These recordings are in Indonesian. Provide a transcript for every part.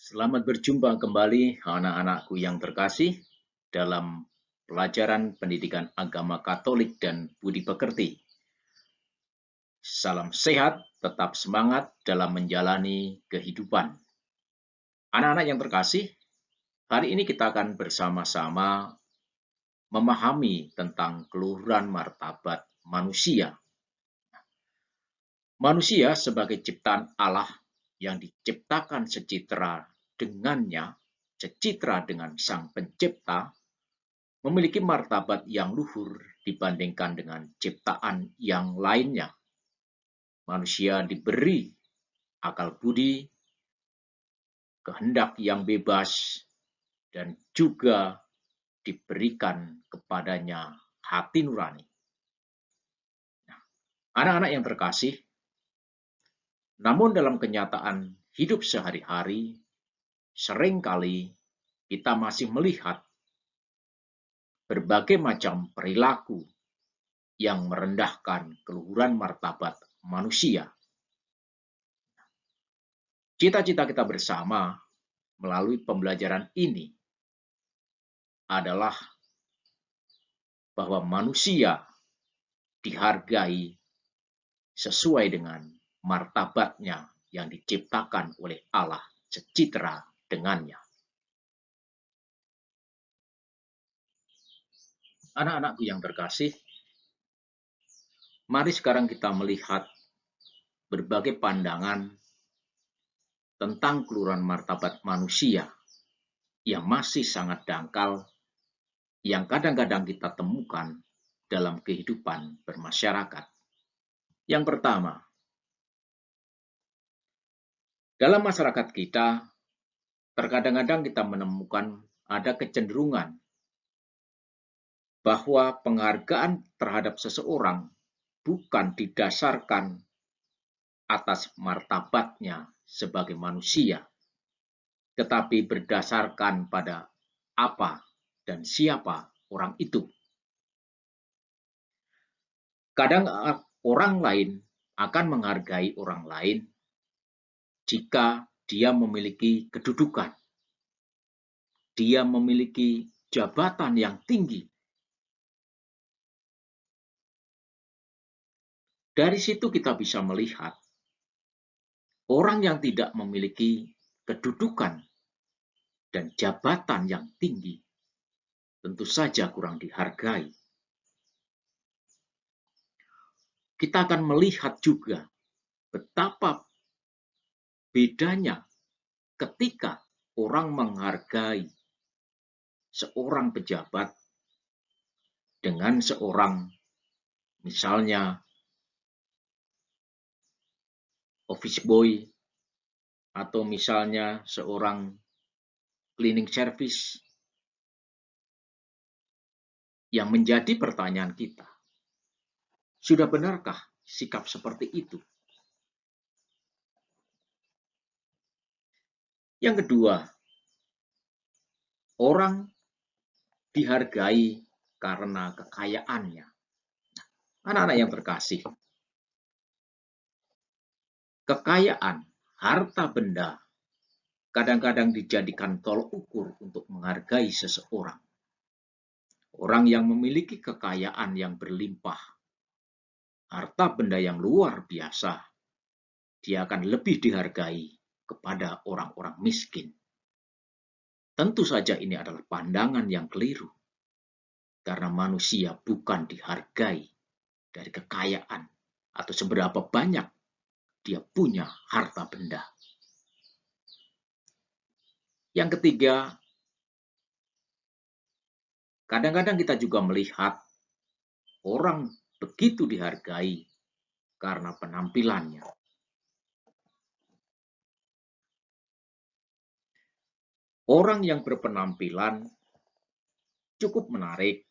Selamat berjumpa kembali anak-anakku yang terkasih dalam pelajaran pendidikan agama Katolik dan budi pekerti. Salam sehat, tetap semangat dalam menjalani kehidupan. Anak-anak yang terkasih, hari ini kita akan bersama-sama memahami tentang keluhuran martabat manusia. Manusia sebagai ciptaan Allah yang diciptakan secitra dengannya, secitra dengan Sang Pencipta, memiliki martabat yang luhur dibandingkan dengan ciptaan yang lainnya. Manusia diberi akal budi, kehendak yang bebas, dan juga diberikan kepadanya hati nurani. Anak-anak yang terkasih, namun dalam kenyataan hidup sehari-hari, seringkali kita masih melihat berbagai macam perilaku yang merendahkan keluhuran martabat manusia. Cita-cita kita bersama melalui pembelajaran ini adalah bahwa manusia dihargai sesuai dengan martabatnya yang diciptakan oleh Allah secitra dengannya. Anak-anakku yang terkasih, mari sekarang kita melihat berbagai pandangan tentang keluhuran martabat manusia yang masih sangat dangkal, yang kadang-kadang kita temukan dalam kehidupan bermasyarakat. Yang pertama, dalam masyarakat kita, terkadang-kadang kita menemukan ada kecenderungan bahwa penghargaan terhadap seseorang bukan didasarkan atas martabatnya sebagai manusia, tetapi berdasarkan pada apa dan siapa orang itu. Kadang orang lain akan menghargai orang lain jika dia memiliki kedudukan, dia memiliki jabatan yang tinggi. Dari situ kita bisa melihat orang yang tidak memiliki kedudukan dan jabatan yang tinggi tentu saja kurang dihargai. Kita akan melihat juga betapa bedanya ketika orang menghargai seorang pejabat dengan seorang, misalnya, office boy, atau misalnya seorang cleaning service. Yang menjadi pertanyaan kita, sudah benarkah sikap seperti itu? Yang kedua, orang dihargai karena kekayaannya. Anak-anak yang terkasih, kekayaan, harta benda, kadang-kadang dijadikan tolok ukur untuk menghargai seseorang. Orang yang memiliki kekayaan yang berlimpah, harta benda yang luar biasa, dia akan lebih dihargai kepada orang-orang miskin. Tentu saja ini adalah pandangan yang keliru, karena manusia bukan dihargai dari kekayaan atau seberapa banyak dia punya harta benda. Yang ketiga, kadang-kadang kita juga melihat orang begitu dihargai karena penampilannya. Orang yang berpenampilan cukup menarik,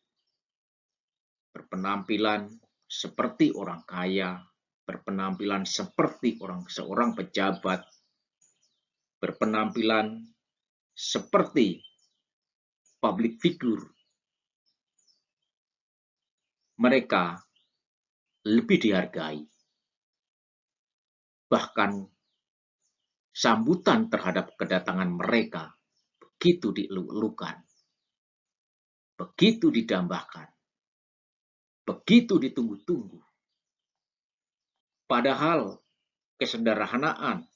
berpenampilan seperti orang kaya, berpenampilan seperti seorang pejabat, berpenampilan seperti public figure. Mereka lebih dihargai. Bahkan sambutan terhadap kedatangan mereka begitu dieluk-elukan, begitu didambakan, begitu ditunggu-tunggu. Padahal kesederhanaan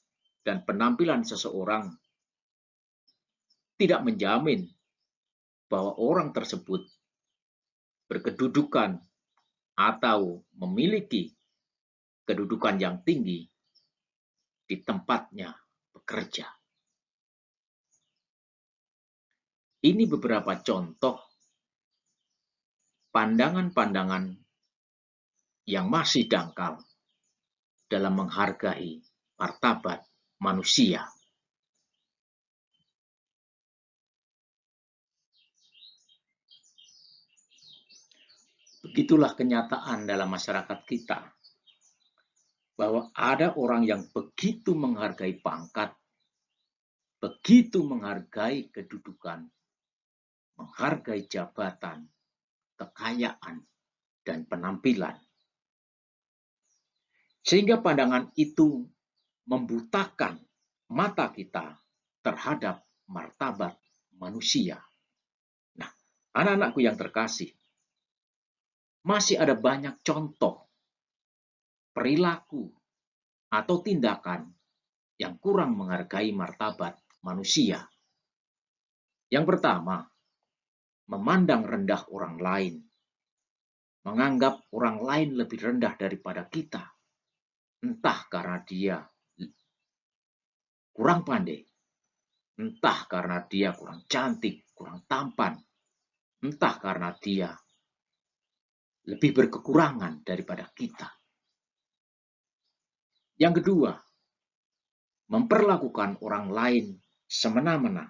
dan penampilan seseorang tidak menjamin bahwa orang tersebut berkedudukan atau memiliki kedudukan yang tinggi di tempatnya bekerja. Ini beberapa contoh pandangan-pandangan yang masih dangkal dalam menghargai martabat manusia. Begitulah kenyataan dalam masyarakat kita, bahwa ada orang yang begitu menghargai pangkat, begitu menghargai kedudukan, menghargai jabatan, kekayaan, dan penampilan. Sehingga pandangan itu membutakan mata kita terhadap martabat manusia. Nah, anak-anakku yang terkasih, masih ada banyak contoh perilaku atau tindakan yang kurang menghargai martabat manusia. Yang pertama, memandang rendah orang lain, menganggap orang lain lebih rendah daripada kita, entah karena dia kurang pandai, entah karena dia kurang cantik, kurang tampan, entah karena dia lebih berkekurangan daripada kita. Yang kedua, memperlakukan orang lain semena-mena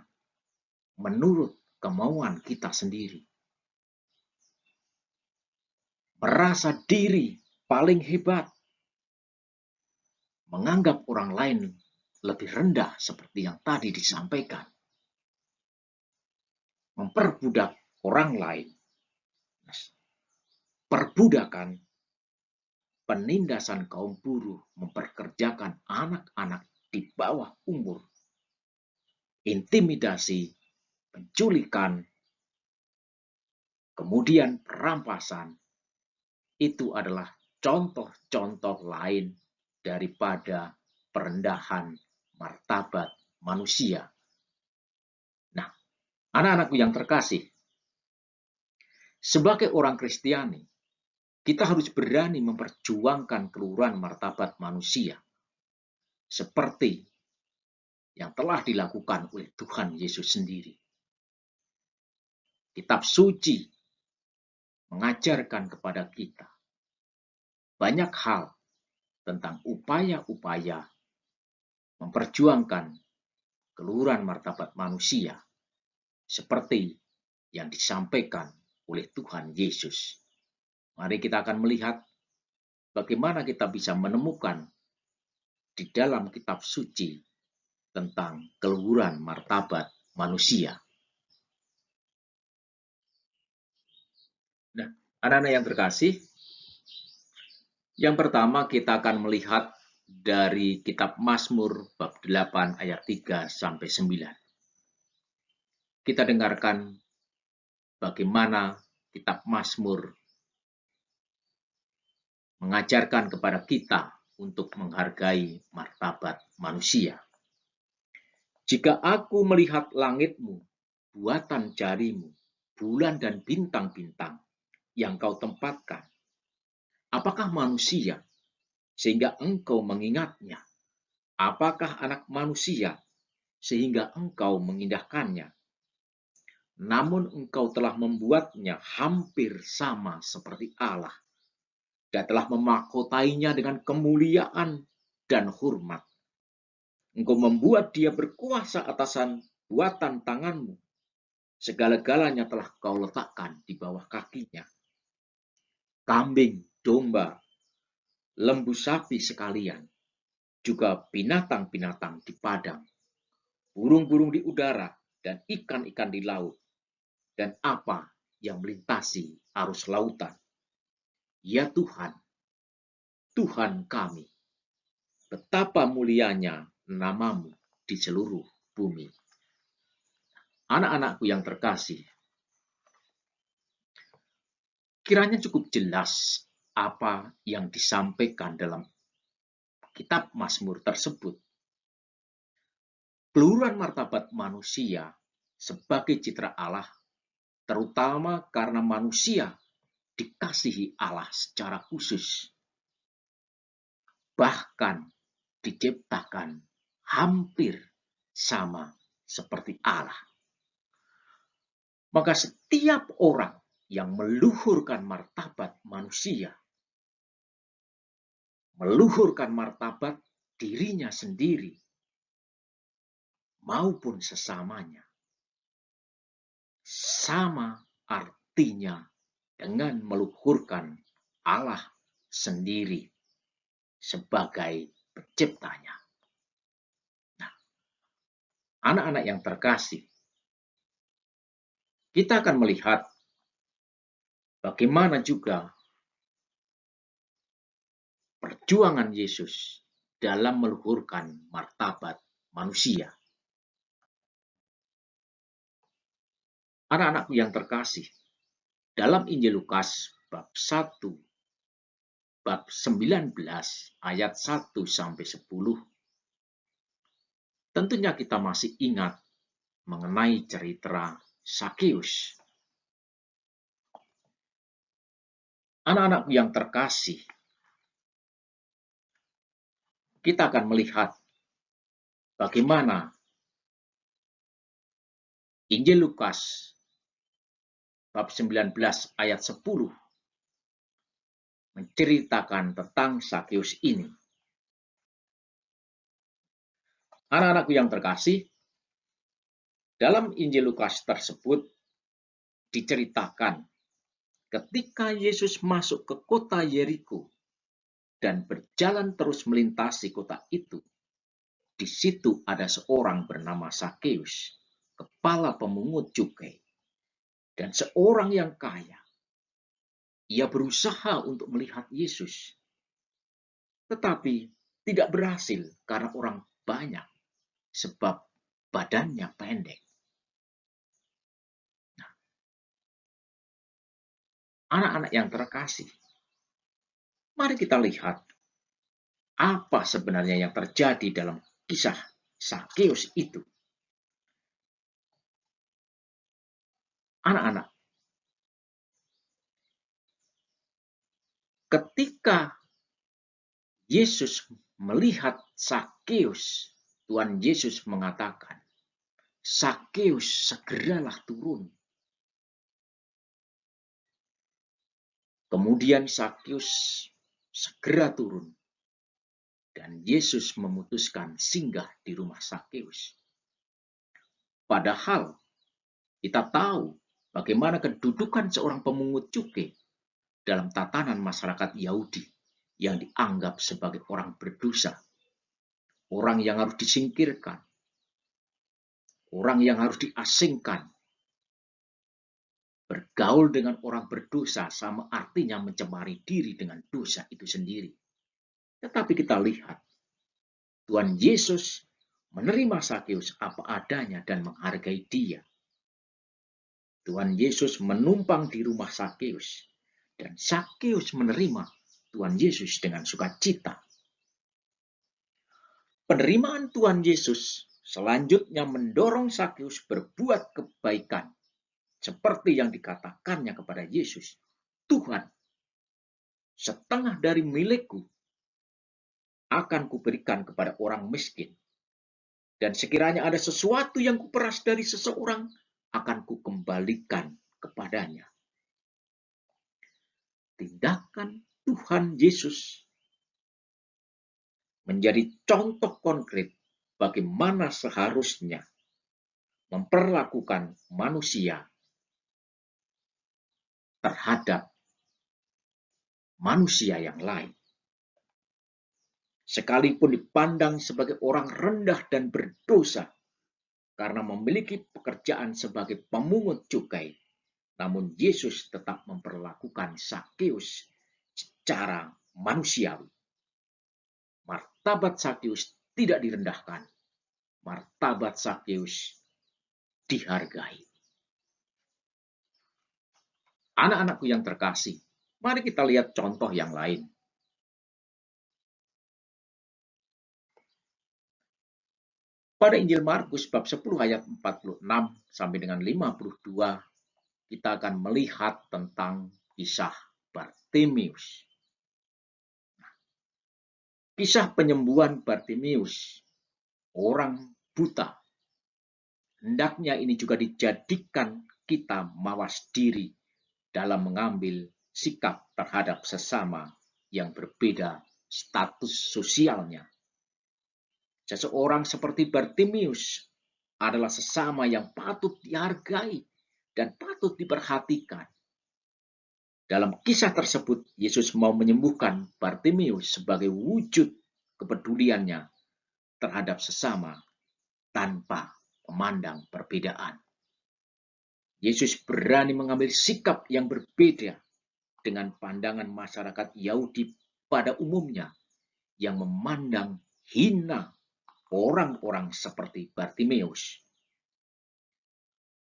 menurut kemauan kita sendiri. Merasa diri paling hebat, menganggap orang lain lebih rendah seperti yang tadi disampaikan. Memperbudak orang lain. Perbudakan, penindasan kaum buruh, memperkerjakan anak-anak di bawah umur. Intimidasi, penculikan, kemudian perampasan. Itu adalah contoh-contoh lain daripada perendahan martabat manusia. Nah, anak-anakku yang terkasih, sebagai orang Kristiani, kita harus berani memperjuangkan keluhuran martabat manusia, seperti yang telah dilakukan oleh Tuhan Yesus sendiri. Kitab suci mengajarkan kepada kita banyak hal tentang upaya-upaya memperjuangkan keluhuran martabat manusia, seperti yang disampaikan oleh Tuhan Yesus. Mari kita akan melihat bagaimana kita bisa menemukan di dalam kitab suci tentang keluhuran martabat manusia. Nah, anak-anak yang terkasih, yang pertama kita akan melihat dari kitab Mazmur bab 8 ayat 3 sampai 9. Kita dengarkan bagaimana kitab Mazmur mengajarkan kepada kita untuk menghargai martabat manusia. Jika aku melihat langitmu, buatan jarimu, bulan dan bintang-bintang yang kau tempatkan, apakah manusia sehingga engkau mengingatnya? Apakah anak manusia sehingga engkau mengindahkannya? Namun engkau telah membuatnya hampir sama seperti Allah, dan telah memahkotainya dengan kemuliaan dan hormat. Engkau membuat dia berkuasa atasan buatan tanganmu. Segala-galanya telah kau letakkan di bawah kakinya. Kambing, domba, lembu sapi sekalian, juga binatang-binatang di padang, burung-burung di udara, dan ikan-ikan di laut, dan apa yang melintasi arus lautan. Ya Tuhan, Tuhan kami, betapa mulianya namamu di seluruh bumi. Anak-anakku yang terkasih, kiranya cukup jelas apa yang disampaikan dalam kitab Mazmur tersebut. Keluhuran martabat manusia sebagai citra Allah, terutama karena manusia dikasihi Allah secara khusus, bahkan diciptakan hampir sama seperti Allah. Maka setiap orang yang meluhurkan martabat manusia, meluhurkan martabat dirinya sendiri maupun sesamanya, sama artinya dengan meluhurkan Allah sendiri sebagai penciptanya. Nah, anak-anak yang terkasih, kita akan melihat bagaimana juga perjuangan Yesus dalam meluhurkan martabat manusia. Anak-anakku yang terkasih, dalam Injil Lukas bab 1, bab 19 ayat 1 sampai 10, tentunya kita masih ingat mengenai cerita Sakeus. Anak-anakku yang terkasih, kita akan melihat bagaimana Injil Lukas bab 19 ayat 10 menceritakan tentang Sakeus ini. Anak-anakku yang terkasih, dalam Injil Lukas tersebut diceritakan ketika Yesus masuk ke kota Yeriko dan berjalan terus melintasi kota itu. Di situ ada seorang bernama Sakeus, kepala pemungut cukai, dan seorang yang kaya. Ia berusaha untuk melihat Yesus, tetapi tidak berhasil karena orang banyak, sebab badannya pendek. Nah, anak-anak yang terkasih, mari kita lihat apa sebenarnya yang terjadi dalam kisah Sakeus itu. Anak-anak, ketika Yesus melihat Sakeus, Tuhan Yesus mengatakan, "Sakeus, segeralah turun." Kemudian Sakeus segera turun, dan Yesus memutuskan singgah di rumah Sakeus. Padahal kita tahu bagaimana kedudukan seorang pemungut cukai dalam tatanan masyarakat Yahudi yang dianggap sebagai orang berdosa, orang yang harus disingkirkan, orang yang harus diasingkan. Bergaul dengan orang berdosa sama artinya mencemari diri dengan dosa itu sendiri. Tetapi kita lihat, Tuhan Yesus menerima Sakeus apa adanya dan menghargai dia. Tuhan Yesus menumpang di rumah Sakeus, dan Sakeus menerima Tuhan Yesus dengan sukacita. Penerimaan Tuhan Yesus selanjutnya mendorong Sakeus berbuat kebaikan, seperti yang dikatakannya kepada Yesus, "Tuhan, setengah dari milikku akan kuberikan kepada orang miskin. Dan sekiranya ada sesuatu yang kuperas dari seseorang, akan kukembalikan kepadanya." Tindakan Tuhan Yesus menjadi contoh konkret bagaimana seharusnya memperlakukan manusia terhadap manusia yang lain. Sekalipun dipandang sebagai orang rendah dan berdosa karena memiliki pekerjaan sebagai pemungut cukai, namun Yesus tetap memperlakukan Sakeus secara manusiawi. Martabat Sakeus tidak direndahkan, martabat Zakheus dihargai. Anak-anakku yang terkasih, mari kita lihat contoh yang lain. Pada Injil Markus bab 10 ayat 46 sampai dengan 52, kita akan melihat tentang kisah Bartimeus. Kisah penyembuhan Bartimeus, orang buta. Hendaknya ini juga dijadikan kita mawas diri dalam mengambil sikap terhadap sesama yang berbeda status sosialnya. Seseorang seperti Bartimeus adalah sesama yang patut dihargai dan patut diperhatikan. Dalam kisah tersebut, Yesus mau menyembuhkan Bartimeus sebagai wujud kepeduliannya terhadap sesama tanpa memandang perbedaan. Yesus berani mengambil sikap yang berbeda dengan pandangan masyarakat Yahudi pada umumnya yang memandang hina orang-orang seperti Bartimeus.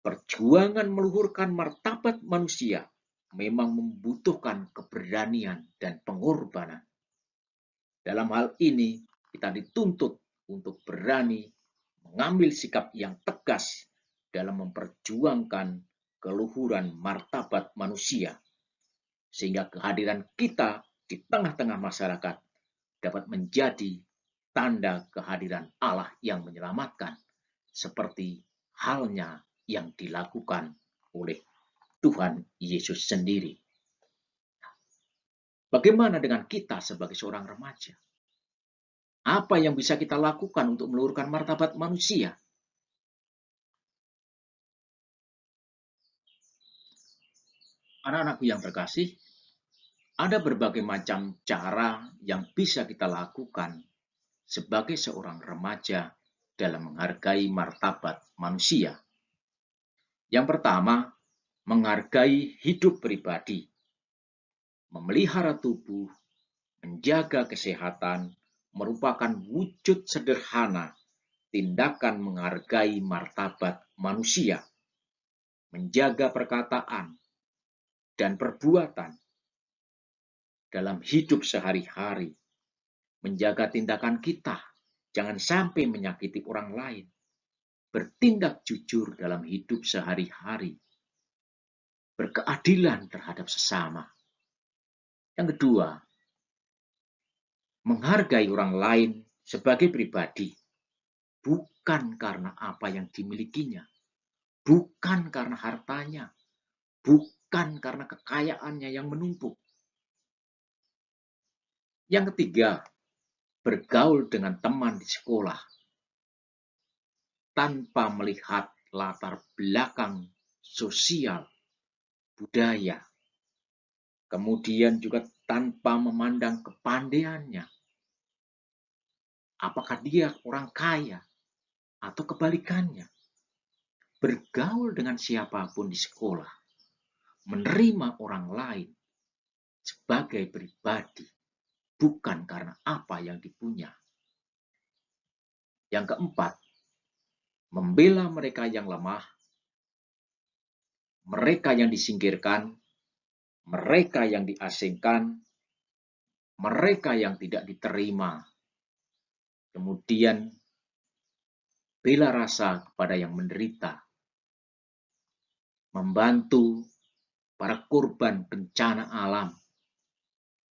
Perjuangan meluhurkan martabat manusia memang membutuhkan keberanian dan pengorbanan. Dalam hal ini, kita dituntut untuk berani mengambil sikap yang tegas dalam memperjuangkan keluhuran martabat manusia, sehingga kehadiran kita di tengah-tengah masyarakat dapat menjadi tanda kehadiran Allah yang menyelamatkan, seperti halnya yang dilakukan oleh Tuhan Yesus sendiri. Bagaimana dengan kita sebagai seorang remaja? Apa yang bisa kita lakukan untuk meluhurkan martabat manusia? Anak-anakku yang terkasih, ada berbagai macam cara yang bisa kita lakukan sebagai seorang remaja dalam menghargai martabat manusia. Yang pertama, menghargai hidup pribadi, memelihara tubuh, menjaga kesehatan, merupakan wujud sederhana tindakan menghargai martabat manusia, menjaga perkataan dan perbuatan dalam hidup sehari-hari, menjaga tindakan kita, jangan sampai menyakiti orang lain, bertindak jujur dalam hidup sehari-hari, berkeadilan terhadap sesama. Yang kedua, menghargai orang lain sebagai pribadi, bukan karena apa yang dimilikinya, bukan karena hartanya, bukan karena kekayaannya yang menumpuk. Yang ketiga, bergaul dengan teman di sekolah tanpa melihat latar belakang sosial, budaya, kemudian juga tanpa memandang kepandaiannya. Apakah dia orang kaya atau kebalikannya? Bergaul dengan siapapun di sekolah, menerima orang lain sebagai pribadi, bukan karena apa yang dipunya. Yang keempat, membela mereka yang lemah, mereka yang disingkirkan, mereka yang diasingkan, mereka yang tidak diterima. Kemudian, bela rasa kepada yang menderita, membantu para korban bencana alam,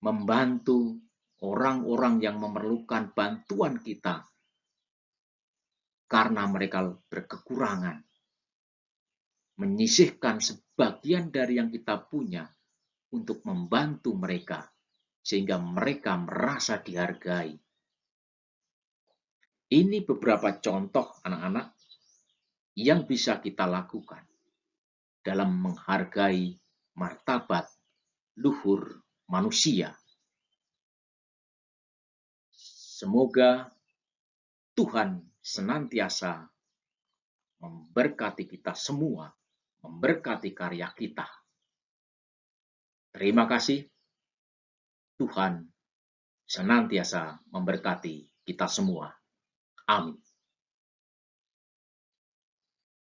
membantu orang-orang yang memerlukan bantuan kita karena mereka berkekurangan, menyisihkan sebagian dari yang kita punya untuk membantu mereka sehingga mereka merasa dihargai. Ini beberapa contoh anak-anak yang bisa kita lakukan dalam menghargai martabat luhur manusia. Semoga Tuhan senantiasa memberkati kita semua, memberkati karya kita. Terima kasih. Tuhan senantiasa memberkati kita semua. Amin.